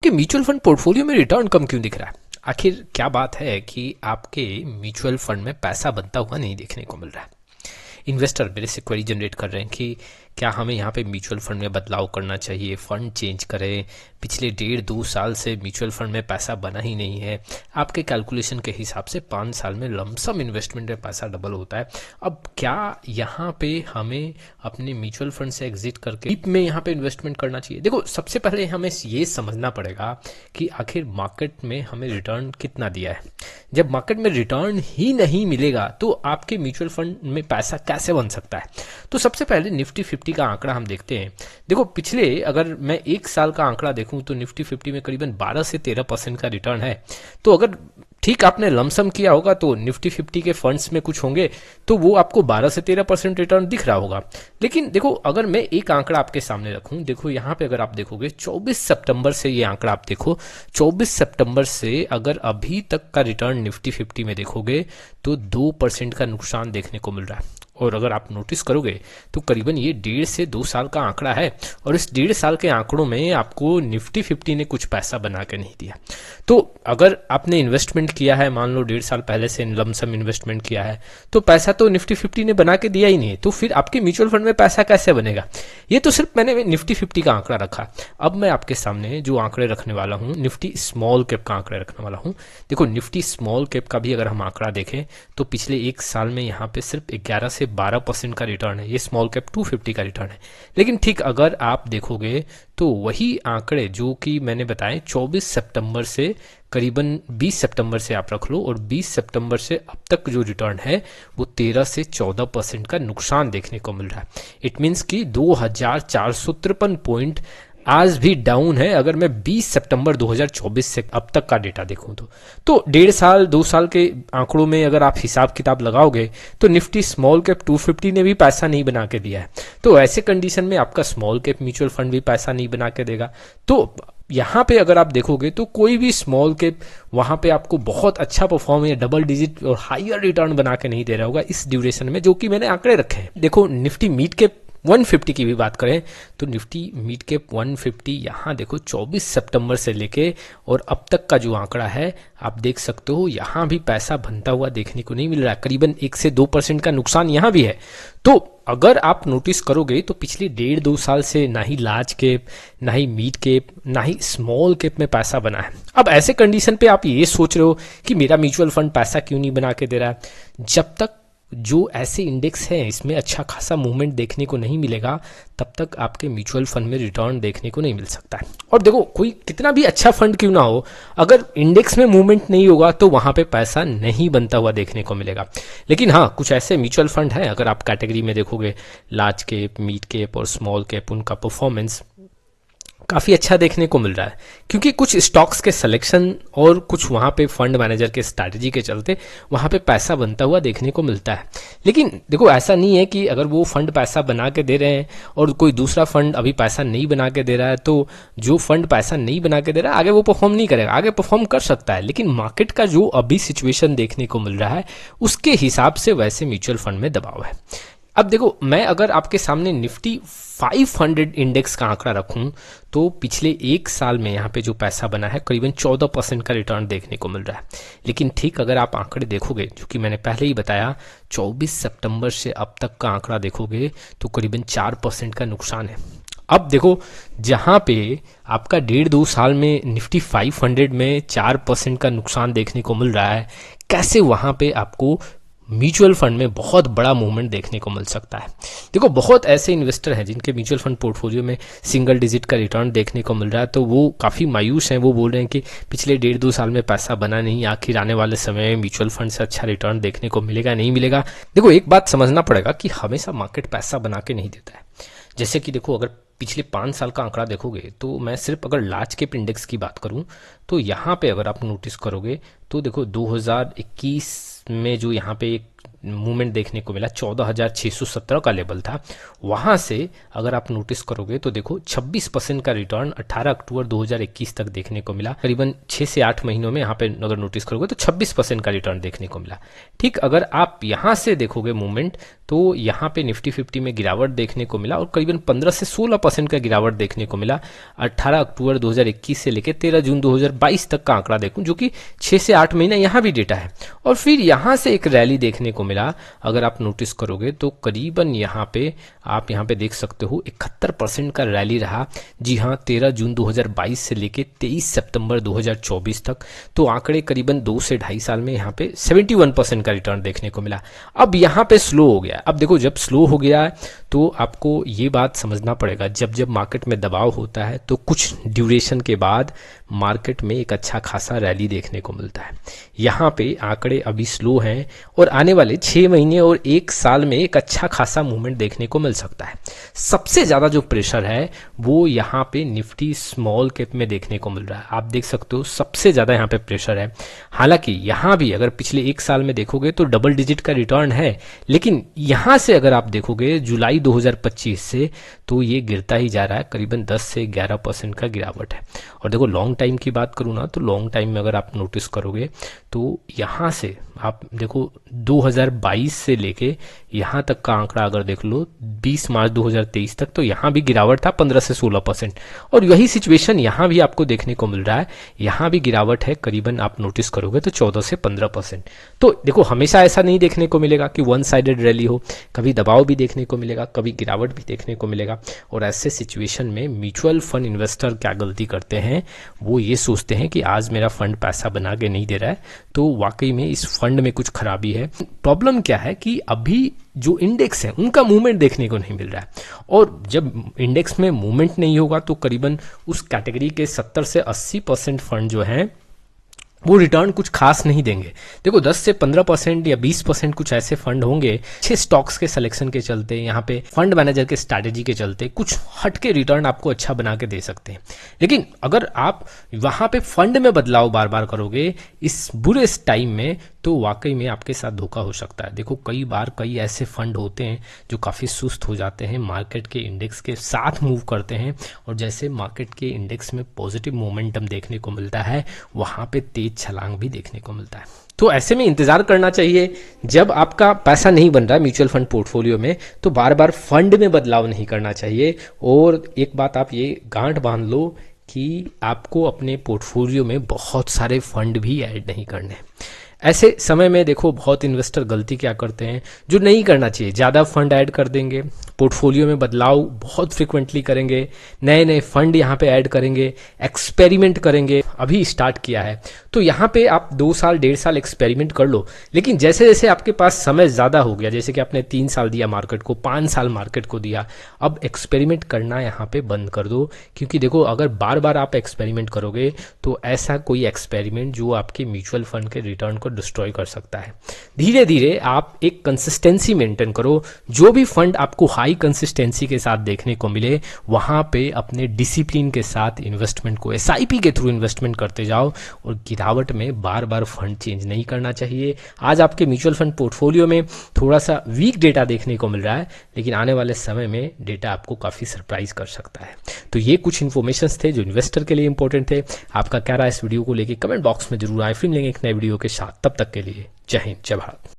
कि mutual fund portfolio में return कम क्यों दिख रहा है? आखिर क्या बात है कि आपके म्यूचुअल फंड में पैसा बनता हुआ नहीं देखने को मिल रहा है? इन्वेस्टर मेरे से क्वेरी जनरेट कर रहे हैं कि क्या हमें यहाँ पे म्यूचुअल फंड में बदलाव करना चाहिए, फंड चेंज करें। पिछले 1.5-2 साल से म्यूचुअल फंड में पैसा बना ही नहीं है। आपके कैलकुलेशन के हिसाब से 5 साल में लमसम इन्वेस्टमेंट में पैसा डबल होता है। अब क्या यहाँ पे हमें अपने म्यूचुअल फंड से एग्जिट करके डीप में यहाँ पे इन्वेस्टमेंट करना चाहिए? देखो, सबसे पहले हमें ये समझना पड़ेगा कि आखिर मार्केट में हमें रिटर्न कितना दिया है। जब मार्केट में रिटर्न ही नहीं मिलेगा तो आपके म्यूचुअल फंड में पैसा कैसे बन सकता है? तो सबसे पहले निफ्टी 50 का आंकड़ा हम देखते हैं। देखो, पिछले अगर मैं 1 साल का आंकड़ा देखूं तो निफ्टी 50 में करीबन 12 से 13% का रिटर्न है। तो अगर ठीक आपने लमसम किया होगा तो निफ्टी 50 के फंड्स में कुछ होंगे तो वो आपको 12 से 13% रिटर्न दिख रहा होगा। लेकिन देखो, अगर मैं एक आंकड़ा आपके सामने रखूं, देखो यहाँ पे अगर आप देखोगे 24 सितंबर से ये आंकड़ा आप देखो, 24 सितंबर से अगर अभी तक का रिटर्न निफ्टी 50 में देखोगे तो 2% का नुकसान देखने को मिल रहा है। और अगर आप नोटिस करोगे तो करीबन ये 1.5 से 2 साल का आंकड़ा है और इस 1.5 साल के आंकड़ों में आपको निफ्टी 50 ने कुछ पैसा बना के नहीं दिया। तो अगर आपने इन्वेस्टमेंट किया है, मान लो 1.5 साल पहले से लमसम इन्वेस्टमेंट किया है, तो पैसा तो निफ्टी 50 ने बना के दिया ही नहीं है। तो फिर आपके म्यूचुअल फंड में पैसा कैसे बनेगा? ये तो सिर्फ मैंने निफ्टी 50 का आंकड़ा रखा। अब मैं आपके सामने जो आंकड़े रखने वाला हूँ, निफ्टी स्मॉल कैप का आंकड़े रखने वाला हूँ। देखो, निफ्टी स्मॉल कैप का भी अगर हम आंकड़ा देखें तो पिछले 1 साल में यहाँ पे सिर्फ 11 से 12% का रिटर्न है। ये स्मॉल कैप 250 का रिटर्न है। लेकिन ठीक अगर आप देखोगे तो वही आंकड़े जो कि मैंने बताए 24 सितंबर से करीबन 20 सितंबर से आप रख लो, और 20 सितंबर से अब तक जो रिटर्न है वो 13 से 14% का नुकसान देखने को मिल रहा है। इट मीन्स कि 2453 पॉइंट आज भी डाउन है अगर मैं 20 सितंबर 2024 से अब तक का डेटा देखूं तो 1.5 साल 2 साल के आंकड़ों में अगर आप हिसाब किताब लगाओगे तो निफ्टी स्मॉल कैप 250 ने भी पैसा नहीं बना के दिया है। तो ऐसे कंडीशन में आपका स्मॉल कैप म्यूचुअल फंड भी पैसा नहीं बना के देगा। तो यहाँ पे अगर आप देखोगे तो कोई भी स्मॉल कैप वहां पे आपको बहुत अच्छा परफॉर्म या डबल डिजिट और हायर रिटर्न बना के नहीं दे रहा होगा इस ड्यूरेशन में जो कि मैंने आंकड़े रखे हैं। देखो, निफ्टी मिड कैप 150 की भी बात करें तो निफ्टी मिड कैप 150 यहाँ देखो 24 सितंबर से लेके और अब तक का जो आंकड़ा है आप देख सकते हो, यहाँ भी पैसा बनता हुआ देखने को नहीं मिल रहा है। करीबन 1 से 2% का नुकसान यहाँ भी है। तो अगर आप नोटिस करोगे तो पिछले 1.5-2 साल से ना ही लार्ज कैप, ना ही मिड कैप, ना ही स्मॉल कैप में पैसा बना है। अब ऐसे कंडीशन पे आप ये सोच रहे हो कि मेरा म्यूचुअल फंड पैसा क्यों नहीं बना के दे रहा है? जब तक जो ऐसे इंडेक्स हैं इसमें अच्छा खासा मूवमेंट देखने को नहीं मिलेगा तब तक आपके म्यूचुअल फंड में रिटर्न देखने को नहीं मिल सकता है। और देखो, कोई कितना भी अच्छा फंड क्यों ना हो, अगर इंडेक्स में मूवमेंट नहीं होगा तो वहां पे पैसा नहीं बनता हुआ देखने को मिलेगा। लेकिन हाँ, कुछ ऐसे म्यूचुअल फंड हैं, अगर आप कैटेगरी में देखोगे लार्ज कैप, मिड कैप और स्मॉल कैप, उनका परफॉर्मेंस काफ़ी अच्छा देखने को मिल रहा है क्योंकि कुछ स्टॉक्स के सिलेक्शन और कुछ वहाँ पे फंड मैनेजर के स्ट्रैटेजी के चलते वहाँ पे पैसा बनता हुआ देखने को मिलता है। लेकिन देखो, ऐसा नहीं है कि अगर वो फंड पैसा बना के दे रहे हैं और कोई दूसरा फंड अभी पैसा नहीं बना के दे रहा है तो जो फंड पैसा नहीं बना के दे रहा है आगे वो परफॉर्म नहीं करेगा। आगे परफॉर्म कर सकता है, लेकिन मार्केट का जो अभी सिचुएशन देखने को मिल रहा है उसके हिसाब से वैसे म्यूचुअल फंड में दबाव है। अब देखो, मैं अगर आपके सामने निफ्टी 500 इंडेक्स का आंकड़ा रखूं तो पिछले 1 साल में यहाँ पे जो पैसा बना है करीबन 14% का रिटर्न देखने को मिल रहा है। लेकिन ठीक अगर आप आंकड़े देखोगे जो कि मैंने पहले ही बताया, 24 सितंबर से अब तक का आंकड़ा देखोगे तो करीबन 4% का नुकसान है। अब देखो, जहाँ पे आपका 1.5-2 साल में निफ्टी 500 में 4% का नुकसान देखने को मिल रहा है, कैसे वहाँ पे आपको म्यूचुअल फंड में बहुत बड़ा मूवमेंट देखने को मिल सकता है? देखो, बहुत ऐसे इन्वेस्टर हैं जिनके म्यूचुअल फंड पोर्टफोलियो में सिंगल डिजिट का रिटर्न देखने को मिल रहा है, तो वो काफ़ी मायूस हैं। वो बोल रहे हैं कि पिछले 1.5-2 साल में पैसा बना नहीं, आखिर आने वाले समय में म्यूचुअल फंड से अच्छा रिटर्न देखने को मिलेगा नहीं मिलेगा। देखो, एक बात समझना पड़ेगा कि हमेशा मार्केट पैसा बना के नहीं देता है। जैसे कि देखो, अगर पिछले 5 साल का आंकड़ा देखोगे तो मैं सिर्फ अगर लार्ज कैप इंडेक्स की बात करूं तो यहाँ पे अगर आप नोटिस करोगे तो देखो 2021 में जो यहाँ पे एक मूवमेंट देखने को मिला 14,617 का लेवल था, वहाँ से अगर आप नोटिस करोगे तो देखो 26% का रिटर्न 18 अक्टूबर 2021 तक देखने को मिला। करीबन 6 से 8 महीनों में यहाँ पे अगर नोटिस करोगे तो 26% का रिटर्न देखने को मिला। ठीक, अगर आप यहाँ से देखोगे मूवमेंट तो यहाँ पे निफ्टी 50 में गिरावट देखने को मिला और करीबन 15 से 16% का गिरावट देखने को मिला 18 अक्टूबर 2021 से लेकर 13 जून 2022 तक का आंकड़ा देखूं, जो कि 6 से 8 महीना यहाँ भी डेटा है। और फिर यहाँ से एक रैली देखने को मिला, अगर आप नोटिस करोगे तो करीबन यहाँ पे आप यहाँ पे देख सकते हो 71% का रैली रहा। जी हाँ, 13 जून 2022 से लेके 23 सितंबर 2024 तक। तो आंकड़े करीबन 2 से 2.5 साल में यहाँ पे 71% का रिटर्न देखने को मिला। अब यहाँ पे स्लो हो गया। अब देखो, जब स्लो हो गया है तो आपको ये बात समझना पड़ेगा, जब जब मार्केट में दबाव होता है तो कुछ ड्यूरेशन के बाद मार्केट में एक अच्छा खासा रैली देखने को मिलता है। यहाँ पे आंकड़े अभी स्लो हैं और आने वाले 6 महीने और 1 साल में एक अच्छा खासा मूवमेंट देखने को मिल सकता है। सबसे ज़्यादा जो प्रेशर है वो यहाँ पे निफ्टी स्मॉल कैप में देखने को मिल रहा है। आप देख सकते हो सबसे ज़्यादा यहाँ पे प्रेशर है। हालांकि यहाँ भी अगर पिछले 1 साल में देखोगे तो डबल डिजिट का रिटर्न है, लेकिन यहाँ से अगर आप देखोगे जुलाई 2025 से तो ये गिरता ही जा रहा है। करीबन 10 से 11% का गिरावट है। और देखो लॉन्ग टाइम की बात करूँ ना, तो लॉन्ग टाइम में अगर आप नोटिस करोगे तो यहाँ से आप देखो 2022 से लेके यहाँ तक का आंकड़ा अगर देख लो 20 मार्च 2023 तक, तो यहाँ भी गिरावट था 15 से 16%। और यही सिचुएशन यहाँ भी आपको देखने को मिल रहा है। यहाँ भी गिरावट है, करीबन आप नोटिस करोगे तो 14 से 15%। तो देखो हमेशा ऐसा नहीं देखने को मिलेगा कि वन साइडेड रैली हो, कभी दबाव भी देखने को मिलेगा, कभी गिरावट भी देखने को मिलेगा। और ऐसे सिचुएशन में म्यूचुअल फंड इन्वेस्टर क्या गलती करते हैं, वो ये सोचते हैं कि आज मेरा फंड पैसा बना के नहीं दे रहा है तो वाकई में इस फंड में कुछ खराबी है। प्रॉब्लम क्या है कि अभी जो इंडेक्स है उनका मूवमेंट देखने को नहीं मिल रहा है। और जब इंडेक्स में मूवमेंट नहीं होगा तो करीबन उस कैटेगरी के 70 से 80% फंड जो हैं वो रिटर्न कुछ खास नहीं देंगे। देखो 10 से 15% या 20% कुछ ऐसे फंड होंगे अच्छे स्टॉक्स के सिलेक्शन के चलते, यहाँ पे फंड मैनेजर के स्ट्रैटेजी के चलते कुछ हटके रिटर्न आपको अच्छा बना के दे सकते हैं। लेकिन अगर आप वहाँ पे फंड में बदलाव बार बार करोगे इस बुरे टाइम में तो वाकई में आपके साथ धोखा हो सकता है। देखो कई बार कई ऐसे फंड होते हैं जो काफ़ी सुस्त हो जाते हैं, मार्केट के इंडेक्स के साथ मूव करते हैं और जैसे मार्केट के इंडेक्स में पॉजिटिव मोमेंटम देखने को मिलता है वहाँ पे तेज छलांग भी देखने को मिलता है। तो ऐसे में इंतजार करना चाहिए। जब आपका पैसा नहीं बन रहा है म्यूचुअल फंड पोर्टफोलियो में तो बार बार फंड में बदलाव नहीं करना चाहिए। और एक बात आप ये गांठ बांध लो कि आपको अपने पोर्टफोलियो में बहुत सारे फंड भी ऐड नहीं करने। ऐसे समय में देखो बहुत इन्वेस्टर गलती क्या करते हैं जो नहीं करना चाहिए, ज़्यादा फंड ऐड कर देंगे, पोर्टफोलियो में बदलाव बहुत फ्रिक्वेंटली करेंगे, नए नए फंड यहाँ पे ऐड करेंगे, एक्सपेरिमेंट करेंगे। अभी स्टार्ट किया है तो यहाँ पे आप 2 साल 1.5 साल एक्सपेरिमेंट कर लो, लेकिन जैसे जैसे आपके पास समय ज़्यादा हो गया, जैसे कि आपने 3 साल दिया मार्केट को, 5 साल मार्केट को दिया, अब एक्सपेरिमेंट करना यहाँ पे बंद कर दो। क्योंकि देखो अगर बार बार आप एक्सपेरिमेंट करोगे तो ऐसा कोई एक्सपेरिमेंट जो आपके म्यूचुअल फंड के रिटर्न को डिस्ट्रॉय कर सकता है। धीरे धीरे आप एक कंसिस्टेंसी मेंटेन करो। जो भी फंड आपको हाई कंसिस्टेंसी के साथ देखने को मिले वहां पे अपने डिसिप्लिन के साथ इन्वेस्टमेंट को एसआईपी के थ्रू इन्वेस्टमेंट करते जाओ और गिरावट में बार बार फंड चेंज नहीं करना चाहिए। आज आपके म्यूचुअल फंड पोर्टफोलियो में थोड़ा सा वीक डेटा देखने को मिल रहा है, लेकिन आने वाले समय में डेटा आपको काफी सरप्राइज कर सकता है। तो ये कुछ इन्फॉर्मेशन थे जो इन्वेस्टर के लिए इंपॉर्टेंट थे। आपका क्या राय इस वीडियो को लेकर कमेंट बॉक्स में जरूर आए। फिर मिलेंगे एक नए वीडियो के साथ, तब तक के लिए जय हिंद जय भारत।